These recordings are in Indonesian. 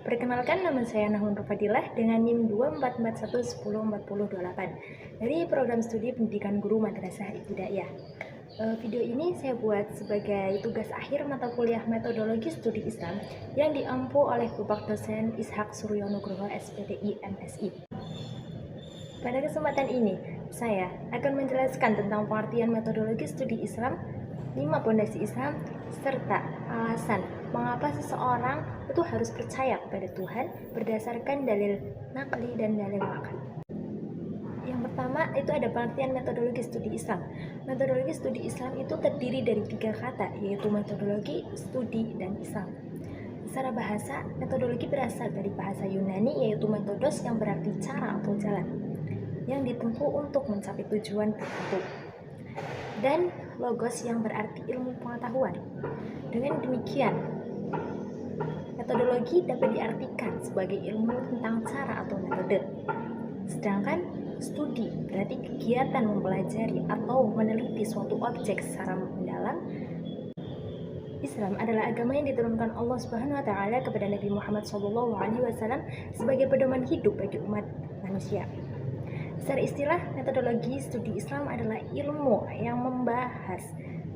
perkenalkan nama saya Nahun Rufadilah dengan NIM 24411104028 dari program studi pendidikan guru Madrasah Ibtidaiyah. Video ini saya buat sebagai tugas akhir mata kuliah metodologi studi Islam yang diampu oleh Bapak Dosen Ishak Suryo Nugroho SPTI MSI. Pada kesempatan ini, saya akan menjelaskan tentang pengertian metodologi studi Islam, 5 pondasi Islam, serta alasan mengapa seseorang itu harus percaya kepada Tuhan berdasarkan dalil nakli dan dalil akli. Yang pertama itu ada pengertian metodologi studi Islam. Metodologi studi Islam itu terdiri dari 3 kata, yaitu metodologi, studi, dan Islam. Secara bahasa, metodologi berasal dari bahasa Yunani, yaitu metodos yang berarti cara atau jalan yang ditempuh untuk mencapai tujuan tertentu, dan logos yang berarti ilmu pengetahuan. Dengan demikian, metodologi dapat diartikan sebagai ilmu tentang cara atau metode. Sedangkan studi berarti kegiatan mempelajari atau meneliti suatu objek secara mendalam. Islam adalah agama yang diturunkan Allah Subhanahu wa taala kepada Nabi Muhammad SAW sebagai pedoman hidup bagi umat manusia. Secara istilah, metodologi studi Islam adalah ilmu yang membahas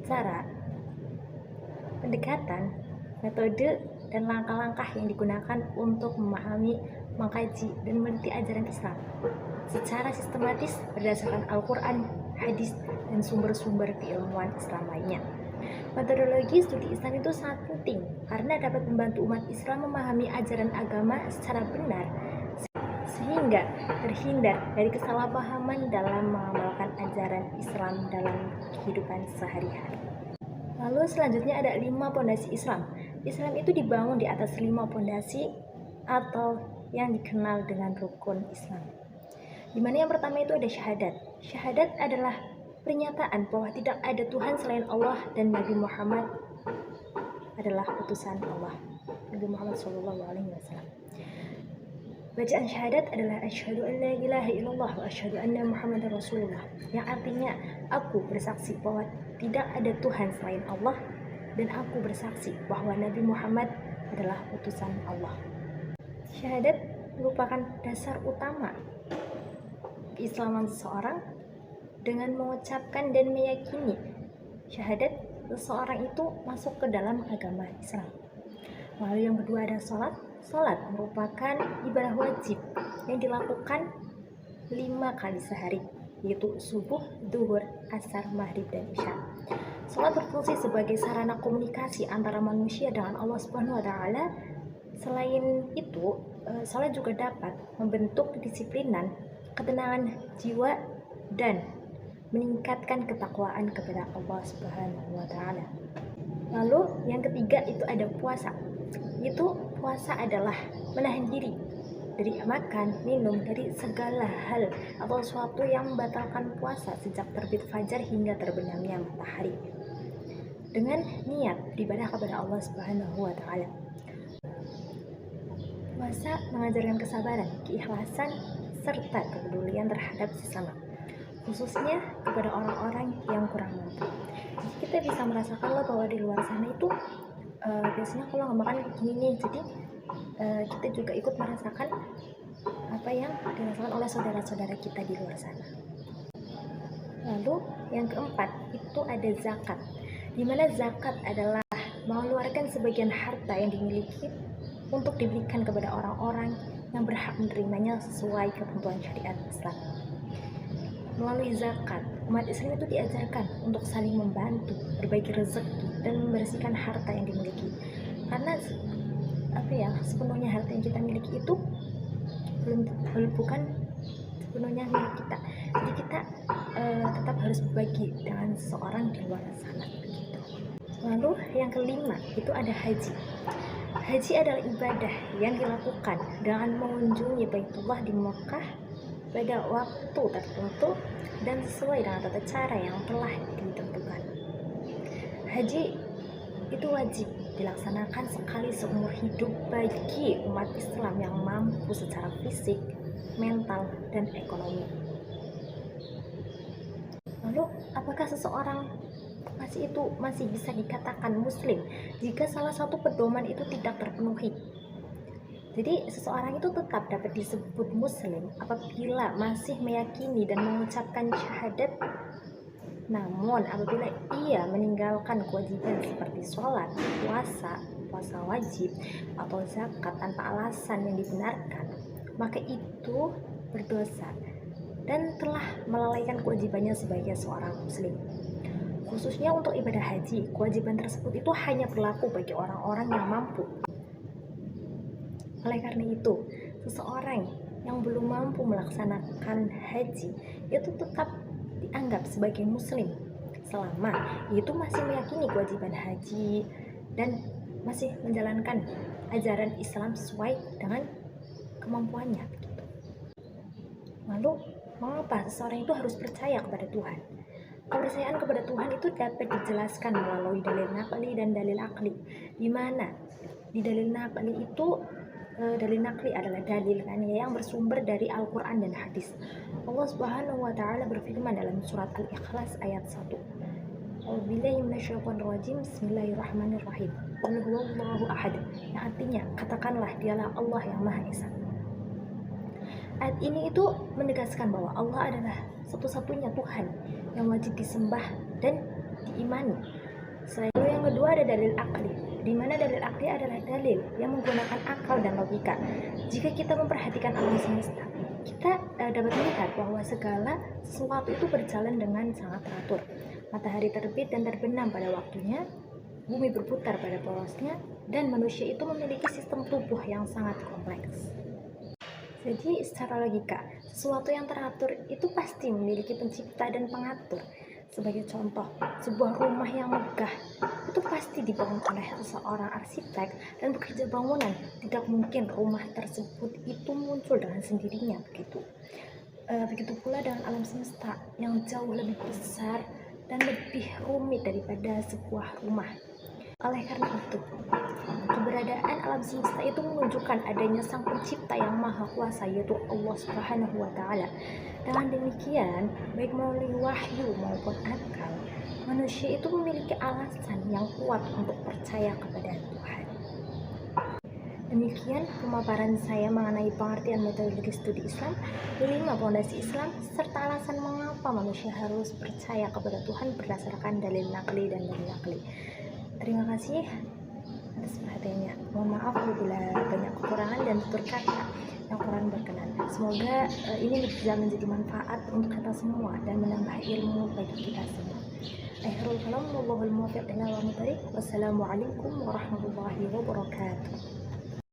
cara, pendekatan, metode, dan langkah-langkah yang digunakan untuk memahami, mengkaji, dan meneliti ajaran Islam secara sistematis berdasarkan Al-Quran, hadis, dan sumber-sumber keilmuan Islam lainnya. Metodologi studi Islam itu sangat penting karena dapat membantu umat Islam memahami ajaran agama secara benar sehingga terhindar dari kesalahpahaman dalam mengamalkan ajaran Islam dalam kehidupan sehari-hari. Lalu selanjutnya ada 5 pondasi Islam. Islam itu dibangun di atas 5 pondasi atau yang dikenal dengan rukun Islam. Di mana yang pertama itu ada syahadat. Syahadat adalah pernyataan bahwa tidak ada Tuhan selain Allah dan Nabi Muhammad adalah utusan Allah. Nabi Muhammad SAW. Bacaan syahadat adalah asyhadu an la ilaha illallah wa asyhadu anna Muhammadar Rasulullah, yang artinya aku bersaksi bahwa tidak ada Tuhan selain Allah dan aku bersaksi bahwa Nabi Muhammad adalah utusan Allah. Syahadat merupakan dasar utama keislaman seseorang. Dengan mengucapkan dan meyakini syahadat, seseorang itu masuk ke dalam agama Islam. Lalu yang kedua ada sholat. Sholat merupakan ibadah wajib yang dilakukan 5 kali sehari, yaitu subuh, zuhur, asar, maghrib, dan isya. Sholat berfungsi sebagai sarana komunikasi antara manusia dengan Allah Subhanahu wa taala. Selain itu, sholat juga dapat membentuk kedisiplinan, ketenangan jiwa, dan meningkatkan ketakwaan kepada Allah Subhanahu wa taala. Lalu yang ketiga itu ada puasa. Puasa adalah menahan diri dari makan, minum, dari segala hal atau sesuatu yang membatalkan puasa sejak terbit fajar hingga terbenamnya matahari, dengan niat beribadah kepada Allah Subhanahu wa taala. Puasa mengajarkan kesabaran, keikhlasan, serta kepedulian terhadap sesama, khususnya kepada orang-orang yang kurang mampu. Jadi kita bisa merasakan loh bahwa di luar sana itu biasanya kalau nggak makan gini nih, jadi kita juga ikut merasakan apa yang dirasakan oleh saudara-saudara kita di luar sana. Lalu yang keempat itu ada zakat, di mana zakat adalah mengeluarkan sebagian harta yang dimiliki untuk diberikan kepada orang-orang yang berhak menerimanya sesuai ketentuan syariat Islam. Melalui zakat, umat Islam itu diajarkan untuk saling membantu, berbagi rezeki, dan membersihkan harta yang dimiliki. Karena sepenuhnya harta yang kita miliki itu bukan sepenuhnya milik kita. Jadi kita tetap harus berbagi dengan seseorang di luar sana. Begitu. Lalu yang kelima itu ada haji. Haji adalah ibadah yang dilakukan dengan mengunjungi Baitullah di Mekah pada waktu tertentu dan sesuai dengan tata cara yang telah ditentukan. Haji itu wajib dilaksanakan sekali seumur hidup bagi umat Islam yang mampu secara fisik, mental, dan ekonomi. Lalu, apakah seseorang masih bisa dikatakan muslim jika salah satu pedoman itu tidak terpenuhi? Jadi seseorang itu tetap dapat disebut muslim apabila masih meyakini dan mengucapkan syahadat. Namun apabila ia meninggalkan kewajiban seperti sholat, puasa wajib, atau zakat tanpa alasan yang dibenarkan, maka itu berdosa dan telah melalaikan kewajibannya sebagai seorang muslim. Khususnya untuk ibadah haji, kewajiban tersebut itu hanya berlaku bagi orang-orang yang mampu. Oleh karena itu, seseorang yang belum mampu melaksanakan haji itu tetap dianggap sebagai muslim selama itu masih meyakini kewajiban haji dan masih menjalankan ajaran Islam sesuai dengan kemampuannya. Lalu, mengapa seseorang itu harus percaya kepada Tuhan? Kepercayaan kepada Tuhan itu dapat dijelaskan melalui dalil naqli dan dalil akli, di mana di dalil naqli itu dalil naqli adalah dalil yang bersumber dari Al-Quran dan hadis. Allah Subhanahu wa Ta'ala berfirman dalam surat Al-Ikhlas ayat 1. A'udzubillahi minasyaitonirrajim. Bismillahirrahmanirrahim. Qul huwallahu ahad. Yang artinya, katakanlah dialah Allah yang Maha Esa. Ayat ini itu menegaskan bahwa Allah adalah satu-satunya Tuhan yang wajib disembah dan diimani. Selain itu, yang kedua ada dalil akli, di mana dalil akli adalah dalil yang menggunakan akal dan logika. Jika kita memperhatikan alam semesta, kita dapat melihat bahwa segala sesuatu itu berjalan dengan sangat teratur. Matahari terbit dan terbenam pada waktunya, bumi berputar pada porosnya, dan manusia itu memiliki sistem tubuh yang sangat kompleks. Jadi secara logika, sesuatu yang teratur itu pasti memiliki pencipta dan pengatur. Sebagai contoh, sebuah rumah yang megah itu pasti dibangun oleh seseorang arsitek dan pekerja bangunan. Tidak mungkin rumah tersebut itu muncul dengan sendirinya begitu. Begitu pula dengan alam semesta yang jauh lebih besar dan lebih rumit daripada sebuah rumah. Oleh karena itu, keberadaan alam semesta itu menunjukkan adanya sang pencipta yang maha kuasa, yaitu Allah Subhanahu wa Ta'ala. Dengan demikian, baik melalui wahyu maupun akal, manusia itu memiliki alasan yang kuat untuk percaya kepada Tuhan. Demikian pemaparan saya mengenai pengertian metodologi studi Islam, 5 pondasi Islam, serta alasan mengapa manusia harus percaya kepada Tuhan berdasarkan dalil naqli dan dalil akli. Terima kasih atas perhatiannya. Mohon maaf apabila banyak kekurangan dan tutur kata yang kurang berkenan. Semoga ini bisa menjadi manfaat untuk kita semua dan menambah ilmu bagi kita semua. Akhirul kalam, wallahul muwaffiq ila aqwamit thoriq. Wassalamualaikum warahmatullahi wabarakatuh.